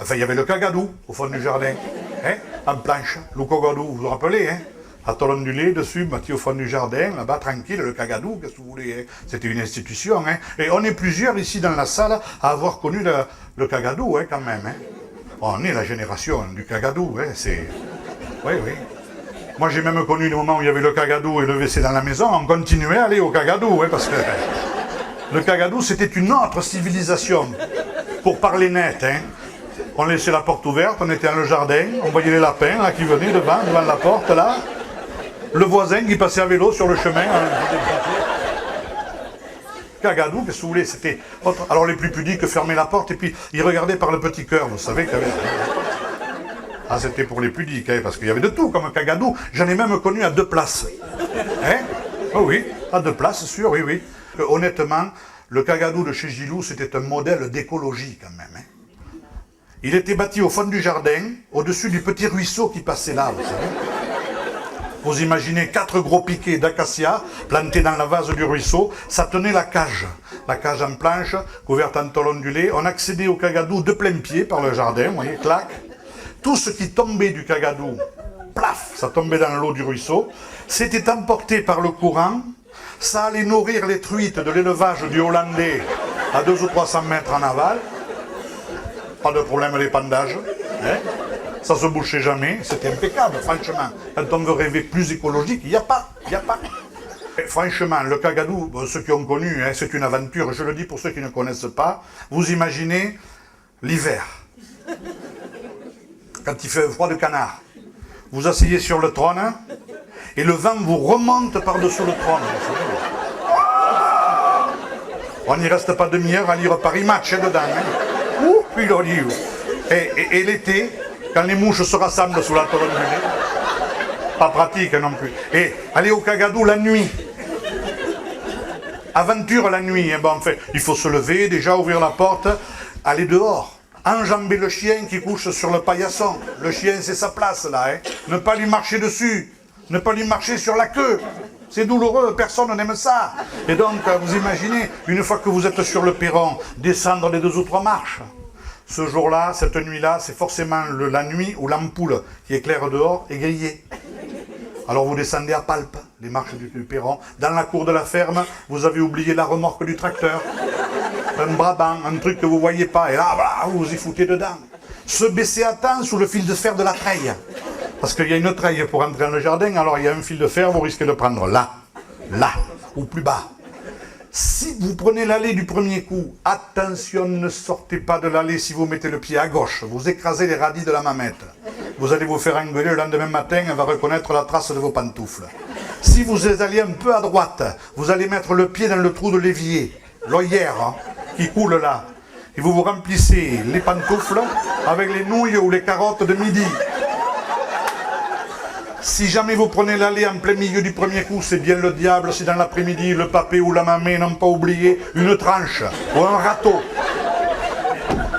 Enfin, il y avait le cagadou au fond du jardin, hein, en planche. Le cagadou, vous vous rappelez, hein? À ondulé dessus, bâti au fond du jardin, là-bas, tranquille, le cagadou, qu'est-ce que vous voulez, hein? C'était une institution, hein? Et on est plusieurs ici dans la salle à avoir connu le cagadou, hein, quand même, hein? On est la génération du cagadou, hein, c'est... Oui, oui. Moi, j'ai même connu le moment où il y avait le cagadou et le WC dans la maison, on continuait à aller au cagadou, hein, parce que le cagadou, c'était une autre civilisation, pour parler net, hein. On laissait la porte ouverte, on était dans le jardin, on voyait les lapins là, qui venaient devant la porte, là. Le voisin qui passait à vélo sur le chemin. Cagadou, qu'est-ce que vous voulez, c'était... Alors les plus pudiques fermaient la porte et puis ils regardaient par le petit cœur, vous savez qu'il y avait... Ah, c'était pour les pudiques, hein, parce qu'il y avait de tout comme un cagadou. J'en ai même connu à 2 places. Hein? Oh oui, à 2 places, sûr, oui, oui. Honnêtement, le cagadou de chez Gilou, c'était un modèle d'écologie quand même. Hein. Il était bâti au fond du jardin, au-dessus du petit ruisseau qui passait là, vous savez. Vous imaginez 4 gros piquets d'acacia plantés dans la vase du ruisseau, ça tenait la cage en planche, couverte en tôle ondulée. On accédait au cagadou de plein pied par le jardin, vous voyez, clac. Tout ce qui tombait du cagadou, plaf, ça tombait dans l'eau du ruisseau, c'était emporté par le courant, ça allait nourrir les truites de l'élevage du Hollandais à 200 ou 300 mètres en aval. Pas de problème d'épandage, hein. Ça se bouchait jamais, c'était impeccable, franchement. Quand on veut rêver plus écologique, il n'y a pas. Et franchement, le cagadou, bon, ceux qui ont connu, hein, c'est une aventure, je le dis pour ceux qui ne connaissent pas. Vous imaginez l'hiver, quand il fait un froid de canard, vous asseyez sur le trône, et le vent vous remonte par-dessous le trône. On n'y reste pas demi-heure à lire Paris Match, hein, dedans. Hein. Ouh, puis il dit. Et l'été, quand les mouches se rassemblent sous la tôle ondulée, pas pratique non plus. Et aller au cagadou la nuit. Aventure la nuit. Hein. Bon, en fait, il faut se lever, déjà ouvrir la porte, aller dehors. Enjamber le chien qui couche sur le paillasson. Le chien, c'est sa place, là. Hein. Ne pas lui marcher dessus. Ne pas lui marcher sur la queue. C'est douloureux, personne n'aime ça. Et donc, vous imaginez, une fois que vous êtes sur le perron, descendre les 2 ou 3 marches. Ce jour-là, cette nuit-là, c'est forcément la nuit où l'ampoule qui éclaire dehors est grillée. Alors vous descendez à Palpe, les marches du perron. Dans la cour de la ferme, vous avez oublié la remorque du tracteur. Un brabant, un truc que vous ne voyez pas. Et là, voilà, vous vous y foutez dedans. Se baisser à temps sous le fil de fer de la treille. Parce qu'il y a une treille pour entrer dans le jardin, alors il y a un fil de fer, vous risquez de prendre là, ou plus bas. Si vous prenez l'allée du premier coup, attention, ne sortez pas de l'allée si vous mettez le pied à gauche. Vous écrasez les radis de la mamette. Vous allez vous faire engueuler le lendemain matin, elle va reconnaître la trace de vos pantoufles. Si vous allez un peu à droite, vous allez mettre le pied dans le trou de l'évier, l'oyère, hein, qui coule là. Et vous vous remplissez les pantoufles avec les nouilles ou les carottes de midi. Si jamais vous prenez l'allée en plein milieu du premier coup, c'est bien le diable si dans l'après-midi, le papé ou la mamie n'ont pas oublié une tranche ou un râteau.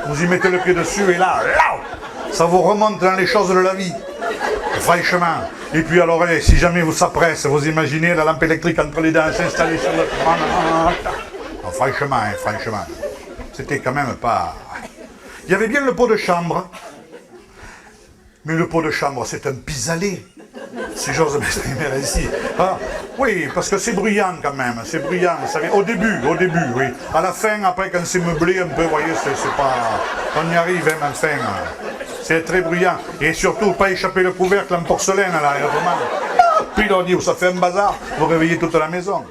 Vous y mettez le pied dessus et là, ça vous remonte dans les choses de la vie. Franchement. Et puis alors, si jamais vous s'appresse, vous imaginez la lampe électrique entre les dents s'installer sur le... Franchement. C'était quand même pas... Il y avait bien le pot de chambre. Mais le pot de chambre, c'est un pis-aller. Si j'ose m'exprimer ici. Ah, oui, parce que c'est bruyant quand même, c'est bruyant, vous savez, au début, oui. À la fin, après, quand c'est meublé un peu, vous voyez, c'est pas... On y arrive, hein, enfin, c'est très bruyant. Et surtout, pas échapper le couvercle en porcelaine, là, et autrement. Puis, on dit, ça fait un bazar, vous réveillez toute la maison.